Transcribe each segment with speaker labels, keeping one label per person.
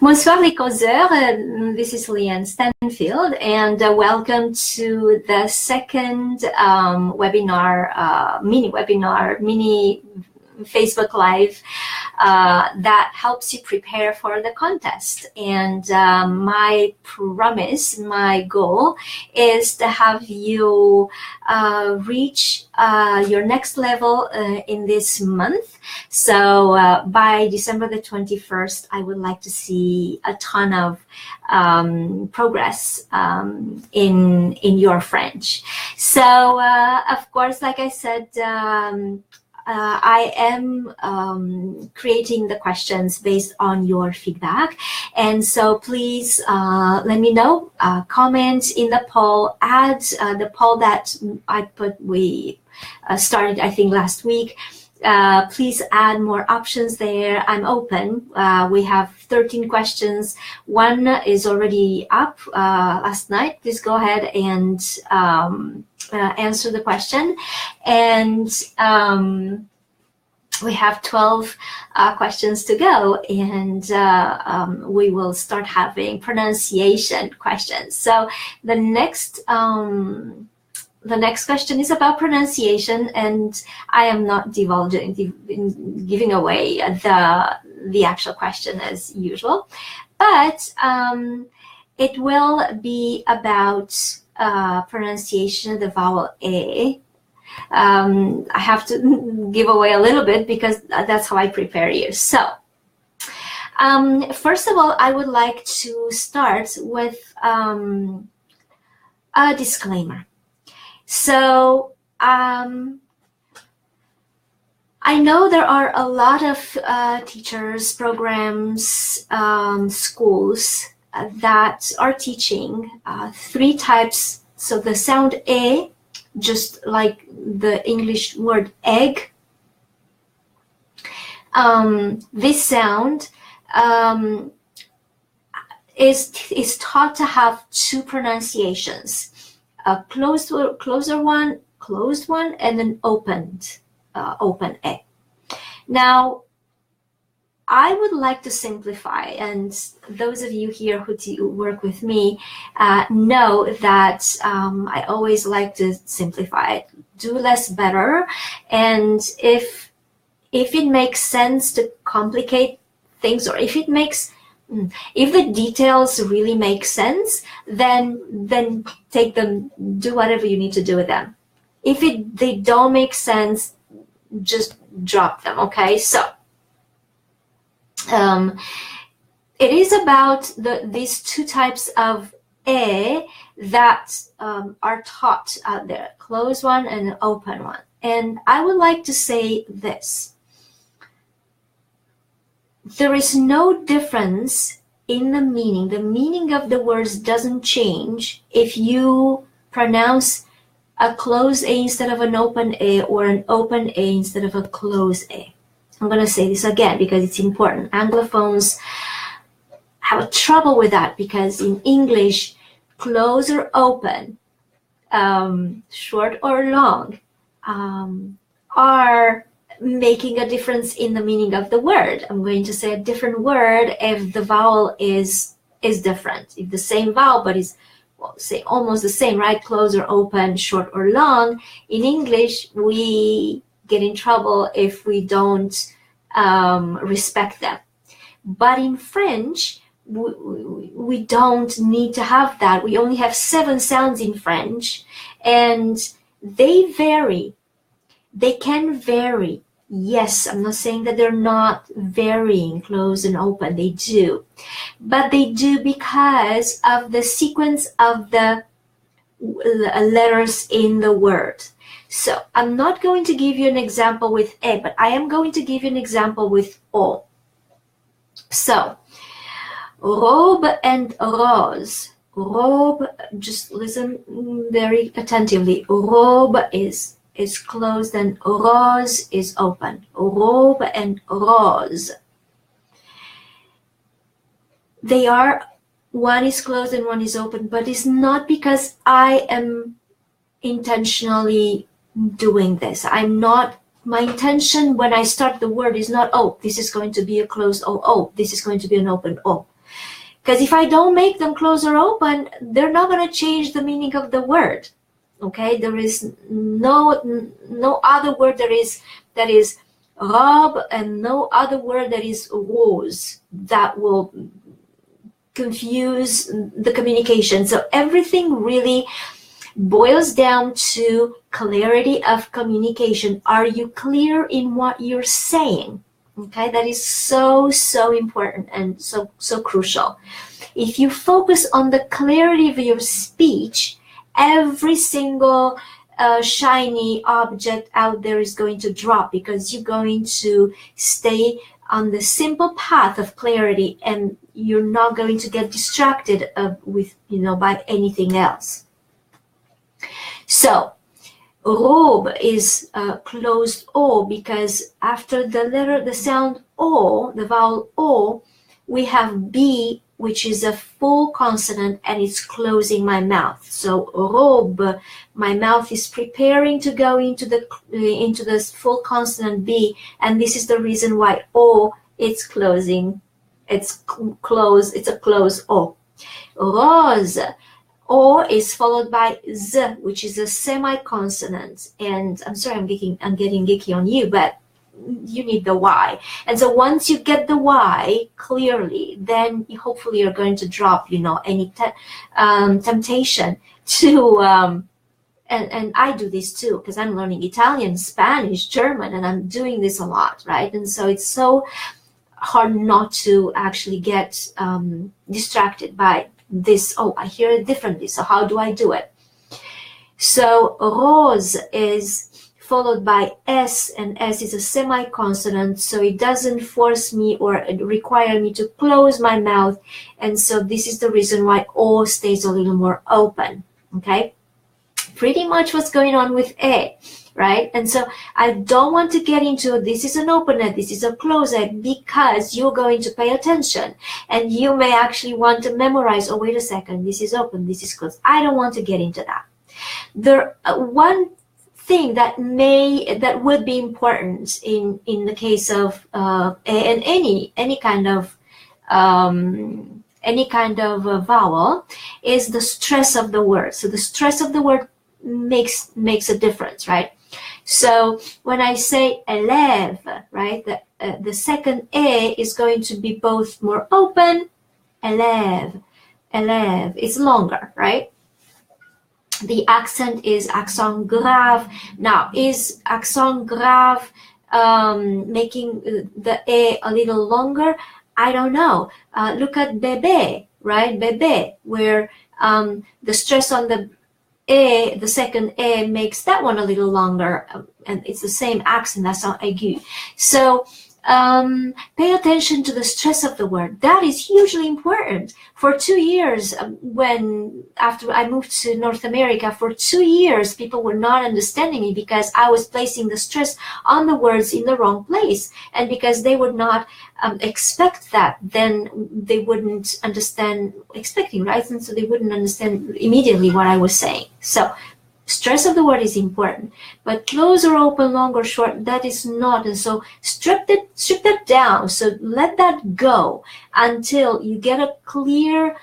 Speaker 1: Bonsoir les causeurs, this is Llyane Stanfield, and welcome to the second webinar, mini Facebook Live that helps you prepare for the contest. And my promise, my goal is to have you reach your next level in this month. So by December the 21st, I would like to see a ton of progress in your French. So of course, like I said, I am creating the questions based on your feedback, and so please let me know. Comment in the poll. Add the poll that we started, I think, last week. Please add more options there. I'm open. We have 13 questions. One is already up last night. Please go ahead and answer the question. And we have 12 questions to go, and we will start having pronunciation questions. So the next question is about pronunciation, and I am not giving away the actual question as usual, but it will be about pronunciation of the vowel A. I have to give away a little bit because that's how I prepare you. So first of all, I would like to start with a disclaimer. So I know there are a lot of teachers, programs, schools that are teaching three types. So the sound A, just like the English word egg, this sound is taught to have two pronunciations. A closed one, and an open A. Now, I would like to simplify, and those of you here who work with me know that I always like to simplify it. Do less better, and if it makes sense to complicate things, or if the details really make sense, then take them, do whatever you need to do with them. If they don't make sense, just drop them, okay? So it is about these two types of A that are taught out there, closed one and an open one. And I would like to say this. There is no difference in the meaning. The meaning of the words doesn't change if you pronounce a closed A instead of an open A, or an open A instead of a closed A. I'm going to say this again because it's important. Anglophones have trouble with that because in English, close or open, short or long, are making a difference in the meaning of the word. I'm going to say a different word if the vowel is different. If the same vowel, but is, well, say almost the same, right? Close or open, short or long. In English, we get in trouble if we don't respect them. But in French, we don't need to have that. We only have 7 sounds in French, and they vary. They can vary. Yes, I'm not saying that they're not varying, closed and open. They do. But they do because of the sequence of the letters in the word. So I'm not going to give you an example with A, but I am going to give you an example with O. So, robe and rose. Robe, just listen very attentively. Robe is closed and rose is open. Robe and rose. They are, one is closed and one is open, but it's not because I am intentionally doing this. My intention when I start the word is not, oh, this is going to be a closed O, oh, this is going to be an open O. Because if I don't make them close or open, they're not going to change the meaning of the word. Okay, there is no other word that is robe, and no other word that is rose that will confuse the communication. So everything really boils down to clarity of communication. Are you clear in what you're saying? Okay, that is so important and so crucial. If you focus on the clarity of your speech, every single shiny object out there is going to drop, because you're going to stay on the simple path of clarity, and you're not going to get distracted by anything else. So robe is closed O, because after the sound O, the vowel O, we have B, which is a full consonant, and it's closing my mouth. So robe, my mouth is preparing to go into the full consonant B, and this is the reason why O, it's closing. It's closed. It's a closed O. Rose, O is followed by Z, which is a semi-consonant. And I'm sorry, I'm getting geeky on you, but you need the Y. And so once you get the Y clearly, then hopefully you're going to drop, any temptation to, and I do this too, because I'm learning Italian, Spanish, German, and I'm doing this a lot, right? And so it's so hard not to actually get distracted by this. Oh, I hear it differently, so how do I do it? So rose is followed by S, and S is a semi-consonant, so it doesn't force me or require me to close my mouth, and so this is the reason why O stays a little more open. Okay, pretty much what's going on with A, right? And so I don't want to get into this is an open net, this is a closed net, because you're going to pay attention, and you may actually want to memorize, oh, wait a second, this is open, this is closed. I don't want to get into that. One thing that would be important in the case of any kind of vowel is the stress of the word. So the stress of the word makes a difference, right? So when I say élève, right, the second A is going to be both more open, élève, it's longer, right? The accent is accent grave. Now, is accent grave making the A a little longer? I don't know. Look at bébé, right? Bébé, where the stress on the A, the second A, makes that one a little longer, and it's the same accent, accent aigu. So pay attention to the stress of the word. That is hugely important. For 2 years, after I moved to North America, for 2 years, people were not understanding me because I was placing the stress on the words in the wrong place. And because they would not expect that, then they wouldn't understand expecting, right? And so they wouldn't understand immediately what I was saying. So stress of the word is important, but close or open, long or short, that is not. And so strip that down. So let that go until you get a clear,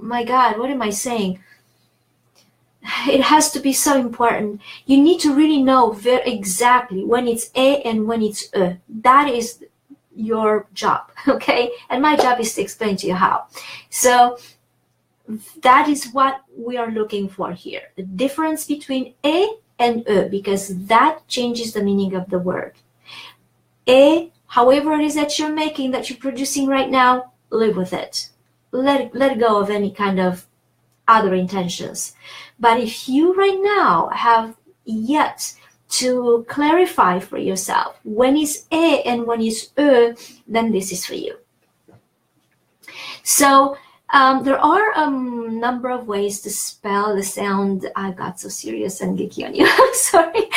Speaker 1: my God, what am I saying? It has to be so important. You need to really know very exactly when it's A and when it's E. That is your job, okay? And my job is to explain to you how. So that is what we are looking for here, the difference between A and E, because that changes the meaning of the word. A, however it is that you're making, that you're producing right now, live with it. Let go of any kind of other intentions. But if you right now have yet to clarify for yourself when is A and when is E, then this is for you. So there are a number of ways to spell the sound. I got so serious and geeky on you. Sorry.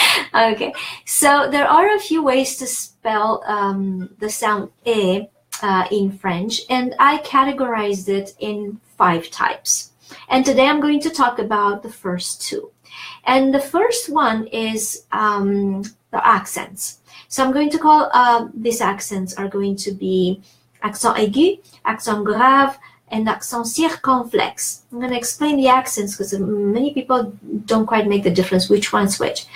Speaker 1: Okay. So there are a few ways to spell the sound E in French, and I categorized it in 5 types. And today I'm going to talk about the first 2. And the first one is the accents. So I'm going to call these accents are going to be accent aigu, accent grave, and accent circonflexe. I'm going to explain the accents because many people don't quite make the difference which one's which.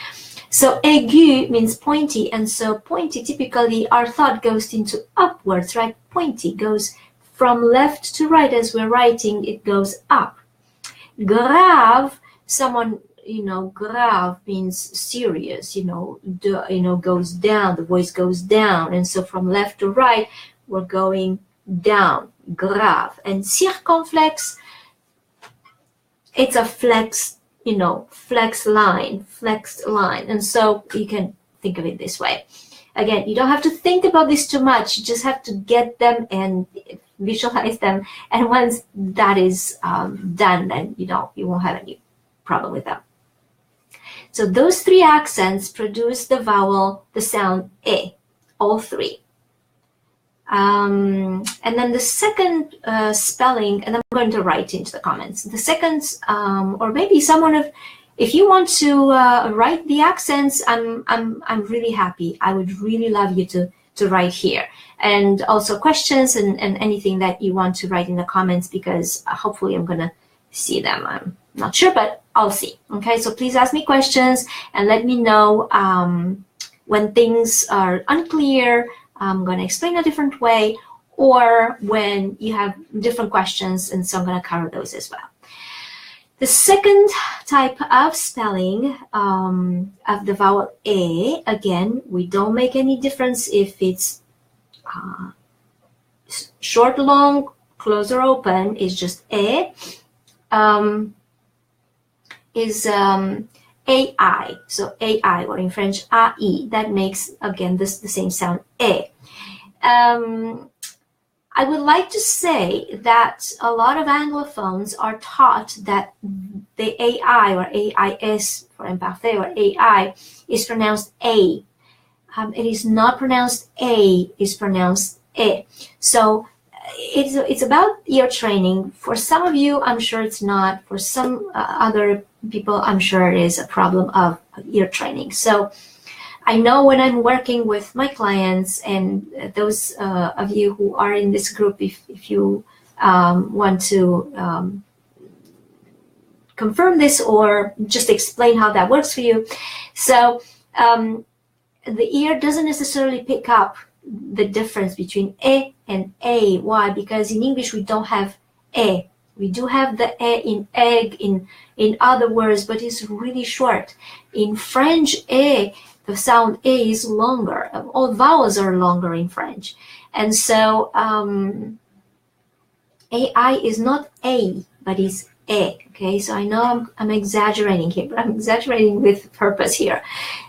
Speaker 1: So aigu means pointy, and so pointy, typically our thought goes into upwards, right? Pointy goes from left to right. As we're writing, it goes up. Grave, someone, grave means serious, goes down, the voice goes down, and so from left to right, we're going down, grave. And circonflexe, it's a flexed line, and so you can think of it this way. Again, you don't have to think about this too much, you just have to get them and visualize them, and once that is done, then you won't have any problem with them. So those three accents produce the vowel, the sound E, all three. And then the second spelling, and I'm going to write into the comments. The second, or maybe if you want to write the accents, I'm really happy. I would really love you to write here, and also questions and anything that you want to write in the comments, because hopefully I'm gonna see them. I'm not sure, but I'll see. Okay, so please ask me questions and let me know when things are unclear. I'm going to explain a different way, or when you have different questions, and so I'm going to cover those as well. The second type of spelling of the vowel E, again, we don't make any difference if it's short, long, close, or open. It's just E. Is AI, so AI, or in French AI, that makes again the same sound E. I would like to say that a lot of Anglophones are taught that the AI, or AIS for imparfait, or AI, is pronounced A. It is not pronounced A, it's pronounced E. So it's about ear training. For some of you, I'm sure it's not. For some other people, I'm sure it is a problem of ear training. So I know when I'm working with my clients, and those of you who are in this group, if you want to confirm this or just explain how that works for you. So the ear doesn't necessarily pick up the difference between E and A. Why? Because in English we don't have E. We do have the E in egg, in other words, but it's really short. In French, E, the sound E is longer. All vowels are longer in French. And so AI is not A, but is E. Okay, so I know I'm exaggerating here, but I'm exaggerating with purpose here.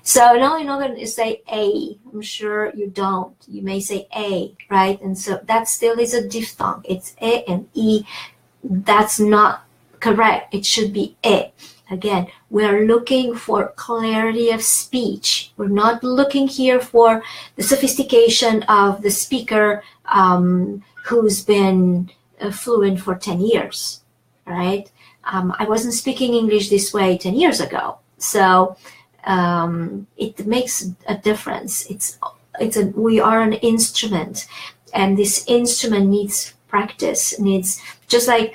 Speaker 1: So no, you're not going to say A. I'm sure you don't. You may say A, right? And so that still is a diphthong. It's E and E. That's not correct. It should be E. Again, we are looking for clarity of speech. We're not looking here for the sophistication of the speaker who's been fluent for 10 years, right? I wasn't speaking English this way 10 years ago. So it makes a difference. We are an instrument, and this instrument needs practice, needs, just like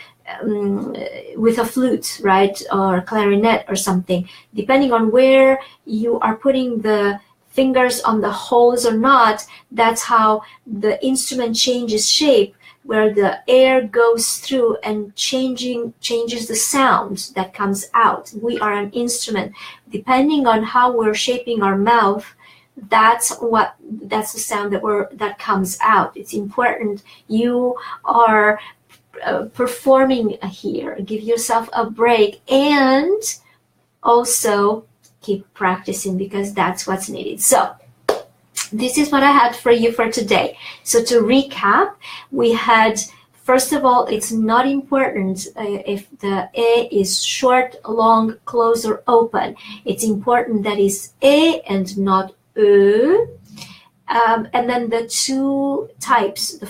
Speaker 1: with a flute, right, or clarinet or something, depending on where you are putting the fingers on the holes or not, that's how the instrument changes shape, where the air goes through and changes the sound that comes out. We are an instrument. Depending on how we're shaping our mouth, that's the sound that comes out. It's important you are performing here. Give yourself a break, and also keep practicing, because that's what's needed. So this is what I had for you for today. So to recap, we had, first of all, it's not important if the E is short, long, close, or open. It's important that it's E and not E. And then the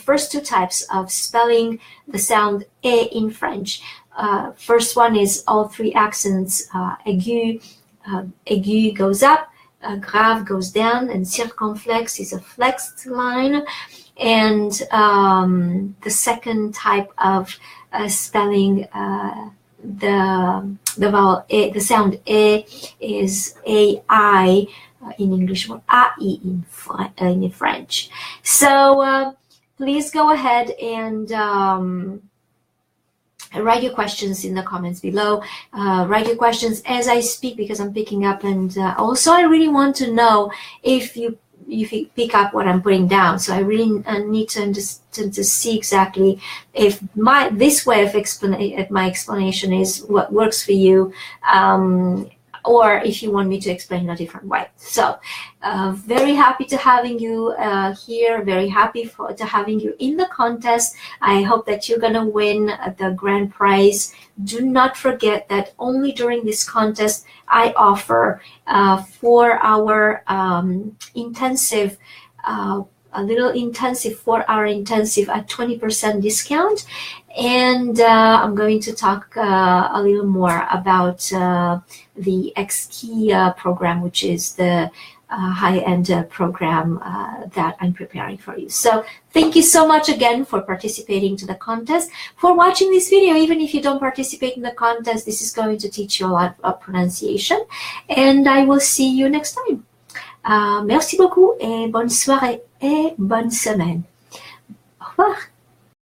Speaker 1: first two types of spelling the sound E in French. First one is all three accents, aigu, aigu goes up, grave goes down, and circumflex is a flexed line. And the second type of spelling, the vowel A, the sound A is AI in English, or AI in French. So please go ahead and write your questions in the comments below. Write your questions as I speak, because I'm picking up, and also I really want to know if you pick up what I'm putting down. So I really need to see exactly if this way of my explanation is what works for you, or if you want me to explain a different way. So very happy to having you here, very happy to having you in the contest. I hope that you're gonna win the grand prize. Do not forget that only during this contest I offer 4-hour intensive, a little intensive 4-hour intensive at 20% discount. And I'm going to talk a little more about the X-Key program, which is the high-end program that I'm preparing for you. So thank you so much again for participating to the contest, for watching this video. Even if you don't participate in the contest, this is going to teach you a lot of pronunciation, and I will see you next time. Merci beaucoup et bonne soirée et bonne semaine. Au revoir.